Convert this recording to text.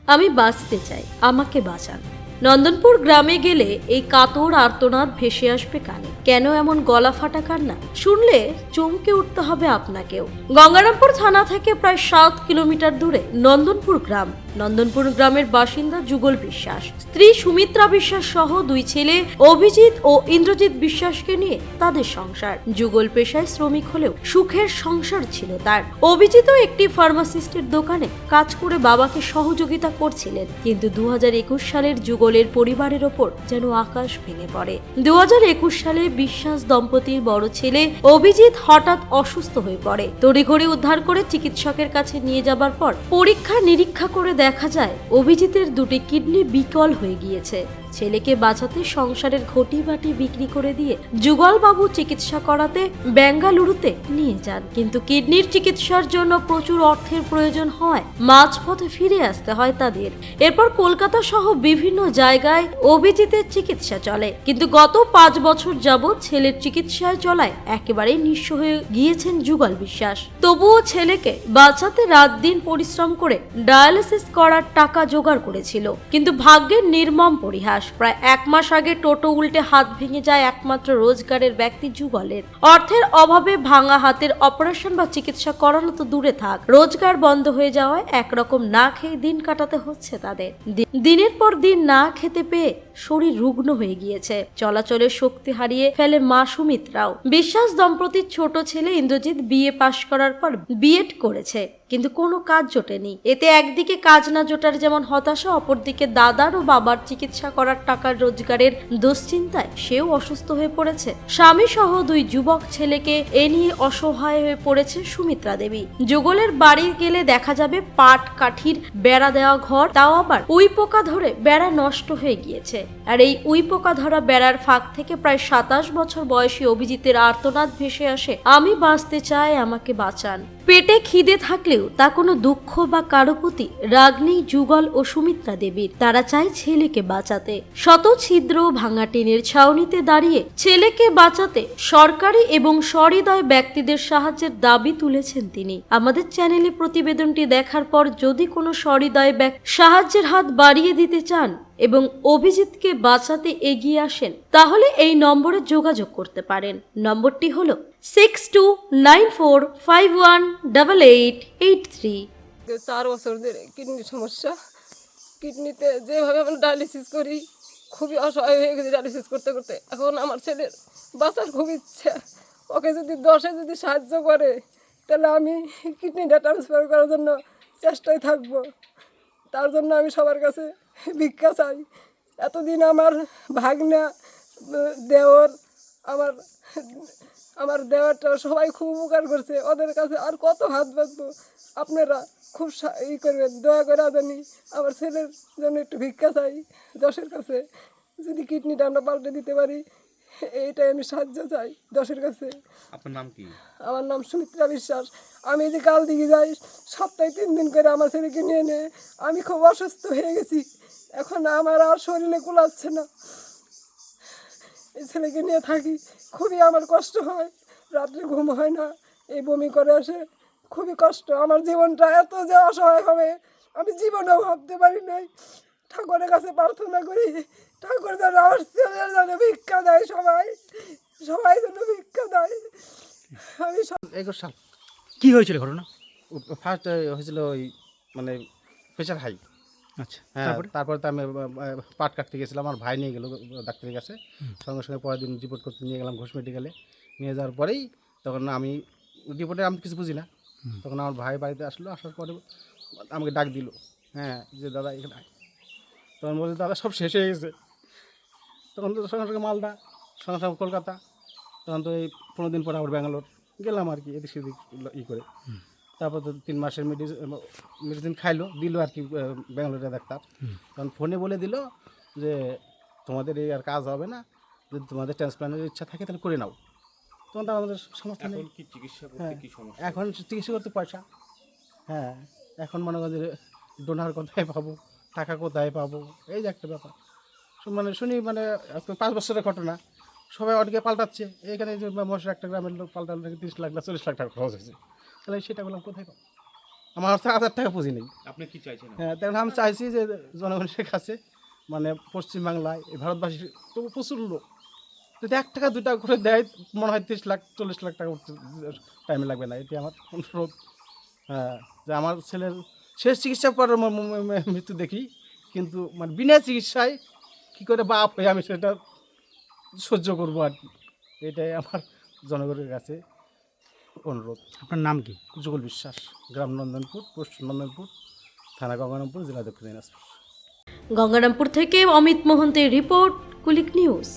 আমি বাঁচতে চাই, আমাকে বাঁচান। নন্দনপুর গ্রামে গেলে এই কাতর আর্তনাদ ভেসে আসবে কানে। কেন এমন গলা ফাটা কান্না? শুনলে চমকে উঠতে হবে আপনাকেও। গঙ্গারামপুর থানা থেকে প্রায় 7 কিলোমিটার দূরে নন্দনপুর গ্রাম। নন্দনপুর গ্রামের বাসিন্দা যুগল বিশ্বাস, স্ত্রী সুমিত্রা বিশ্বাস সহ 2 ছেলে অভিজিৎ ও ইন্দ্রজিৎ বিশ্বাসকে নিয়ে তাদের সংসার। যুগল পেশায় শ্রমিক হলেও সুখের সংসার ছিল তার। অভিজিৎও একটি ফার্মাসিস্টের দোকানে কাজ করে বাবাকে সহযোগিতা করছিলেন, কিন্তু 2021 সালের যুগলের পরিবারের ওপর যেন আকাশ ভেঙে পড়ে। 2021 সালে বিশ্বাস দম্পতির বড় ছেলে অভিজিৎ হঠাৎ অসুস্থ হয়ে পড়ে। তড়িঘড়ি উদ্ধার করে চিকিৎসকের কাছে নিয়ে যাবার পর পরীক্ষা নিরীক্ষা করে দেখা যায় অভিজিতের 2টি কিডনি বিকল হয়ে গিয়েছে। ছেলেকে বাঁচাতে সংসারের ঘটি বাটি বিক্রি করে দিয়ে যুগল বাবু চিকিৎসা করাতে বেঙ্গালুরুতে নিয়ে যান, কিন্তু কিডনির চিকিৎসার জন্য প্রচুর অর্থের প্রয়োজন হয়। মাঝপথে ফিরে আসতে হয় তাদের। এরপর কলকাতা সহ বিভিন্ন জায়গায় অভিজিতের চিকিৎসা চলে, কিন্তু গত 5 বছর যাবৎ ছেলের চিকিৎসায় চলায় একেবারেই নিঃস্ব হয়ে গিয়েছেন যুগল বিশ্বাস। তবুও ছেলেকে বাঁচাতে রাত দিন পরিশ্রম করে ডায়ালিসিস করার টাকা জোগাড় করেছিল, কিন্তু ভাগ্যের নির্মম পরিহাস। প্রায় 1 মাস আগে টোটো উল্টে হাত ভেঙে যায় একমাত্র রোজগারের ব্যক্তি যুগলের। অর্থের অভাবে ভাঙা হাতের অপারেশন বা চিকিৎসা করানো তো দূরে থাক, রোজগার বন্ধ হয়ে যাওয়ায় একরকম না খেয়ে দিন কাটাতে হচ্ছে তাদের। দিনের পর দিন না খেতে পেয়ে শরীর রুগ্ন হয়ে গিয়েছে, চলাচলের শক্তি হারিয়ে ফেলে মা সুমিত্রাও। বিশ্বাস দম্পতির ছোট ছেলে ইন্দ্রজিৎ বিএ পাশ করার পর বিএড করেছে, কিন্তু কোনো কাজ জোটেনি। এতে একদিকে কাজ না জোটার যেমন হতাশা, অপরদিকে দাদার ও বাবার চিকিৎসা করার টাকার রোজগারের দুশ্চিন্তায় সেও অসুস্থ হয়ে পড়েছে। স্বামী সহ 2 যুবক ছেলেকে এ নিয়ে অসহায় হয়ে পড়েছে সুমিত্রা দেবী। যুগলের বাড়ি গেলে দেখা যাবে পাট কাঠির বেড়া দেওয়া ঘর, তাও আবার উই পোকা ধরে বেড়া নষ্ট হয়ে গিয়েছে। আর এই উই পোকা ধরা বেড়ার ফাঁক থেকে প্রায় 27 বছর বয়সী অভিজিতের আর্তনাদ ভেসে আসে, আমি বাঁচতে চাই, আমাকে বাঁচান। পেটে খিদে থাকলেও তা কোনো দুঃখ বা কারো প্রতি রাগ নেই যুগল ও সুমিত্রা দেবীর। তারা চায় ছেলেকে বাঁচাতে। শত ছিদ্র ভাঙা টিনের ছাউনিতে দাঁড়িয়ে ছেলেকে বাঁচাতে সরকারি এবং সহৃদয় ব্যক্তিদের সাহায্যের দাবি তুলেছেন তিনি। আমাদের চ্যানেলে প্রতিবেদনটি দেখার পর যদি কোনো সহৃদয় ব্যক্তি সাহায্যের হাত বাড়িয়ে দিতে চান এবং অভিজিৎকে বাঁচাতে এগিয়ে আসেন, তাহলে এই নম্বরে যোগাযোগ করতে পারেন। নম্বরটি হলো 6294518883। 4 বছর ধরে কিডনির সমস্যা। কিডনিতে যেভাবে আমরা ডায়ালিসিস করি, খুবই অসহায় হয়ে গেছে ডায়ালিসিস করতে করতে। এখন আমার ছেলের বাঁচার খুব ইচ্ছা। ওকে যদি 10-এ যদি সাহায্য করে, তাহলে আমি কিডনিটা ট্রান্সফার করার জন্য চেষ্টায় থাকবো। তার জন্য আমি সবার কাছে ভিক্ষা চাই। এতদিন আমার ভাগনা, দেওর, আমার আমার দেওয়ারটা সবাই খুব উপকার করছে। ওদের কাছে আর কত হাত বাঁধবো। আপনারা খুব করবেন, দয়া করে জানি আমার ছেলের জন্য একটু ভিক্ষা চাই 10-এর কাছে। যদি কিডনিটা আমরা পাল্টে দিতে পারি, এইটাই আমি সাহায্য চাই 10-এর কাছে। আপনার নাম কি? আমার নাম সুমিত্রা বিশ্বাস। আমি যে কাল দিকে যাই, সপ্তাহে 3 দিন করে আমার ছেলেকে নিয়ে নেয়। আমি খুব অসুস্থ হয়ে গেছি, এখন আমার আর শরীরে কুলাচ্ছে না। এই ছেলেকে নিয়ে থাকি, খুবই আমার কষ্ট হয়। রাত্রে ঘুম হয় না, এই বমি করে আসে, খুবই কষ্ট। আমার জীবনটা এত যে অসহায় হবে আমি জীবনেও ভাবতে পারি নাই। ঠাকুরের কাছে প্রার্থনা করি, ঠাকুর যেন আমার ছেলের যেন ভিক্ষা দেয়, সবাই যেন ভিক্ষা দেয়। আমি 21 সাল কি হয়েছিল ঘটনা? ফার্স্ট হয়েছিল ওই মানে প্রেশার হাই। আচ্ছা, হ্যাঁ, তারপরে তো আমি পাট কাটতে গেছিলাম, আমার ভাই নিয়ে গেল ডাক্তারের কাছে। সঙ্গে সঙ্গে পরের দিন রিপোর্ট করতে নিয়ে গেলাম ঘোষ মেডিকেলে। নিয়ে যাওয়ার পরেই তখন আমি রিপোর্টে আমি কিছু বুঝি না, তখন আমার ভাই বাড়িতে আসলো। আসার পরে আমাকে ডাক দিল, হ্যাঁ, যে দাদা এখানে আয়। তখন বলছি দাদা সব শেষ হয়ে গেছে। তখন তো সঙ্গে সঙ্গে মালদা, সঙ্গে সঙ্গে কলকাতা। তখন তো এই 15 দিন পরে আবার ব্যাঙ্গালোর গেলাম আর কি, এদিক সেদিক করে। তারপর তো 3 মাসের মেডিসিন খাইলো, দিল আর কি ব্যাঙ্গালোরে ডাক্তার। তখন ফোনে বলে দিল যে তোমাদের এই আর কাজ হবে না, যদি তোমাদের ট্রান্সপ্লান্টের ইচ্ছা থাকে তাহলে করে নাও। তখন তো আমাদের সমস্যা নেই। হ্যাঁ, এখন চিকিৎসা করতে পয়সা। হ্যাঁ, এখন মনে করেন যে ডোনার কোথায় পাবো, টাকা কোথায় পাবো, এই যে একটা ব্যাপার। মানে শুনি মানে 5 বছরের ঘটনা, সবাই অনেকে পাল্টাচ্ছে। এখানে যে মশার একটা গ্রামের লোক পাল্টাল, 30 লাখ না 40 লাখ টাকা খরচ হয়েছে, তাহলে সেটা বললাম কোথায় পাবো? আমার হচ্ছে 1000 টাকা পুঁজি নেই। আপনি কি চাইছেন? হ্যাঁ, তখন আমি চাইছি যে জনগণের কাছে, মানে পশ্চিমবাংলায় এই ভারতবাসীর তো প্রচুর লোক, যদি 1 টাকা 2 টাকা করে দেয় মনে হয় 30 লাখ 40 লাখ টাকা উঠতে টাইমে লাগবে না। এটি আমার অনুরোধ। হ্যাঁ, যে আমার ছেলের শেষ চিকিৎসা করার মৃত্যু দেখি, কিন্তু মানে বিনা চিকিৎসায় কী করে বাপ হয়ে আমি সেটা সহ্য করবো আর কি। এটাই আমার জনগণের কাছে অনুরোধ। আপনার নাম কি? যুগল বিশ্বাস, গ্রাম নন্দনপুর, পোস্ট নন্দনপুর, থানা গঙ্গারামপুর, জেলা দক্ষিণ দিনাজপুর। গঙ্গারামপুর থেকে অমিত মোহন্তের রিপোর্ট, কুলিক নিউজ।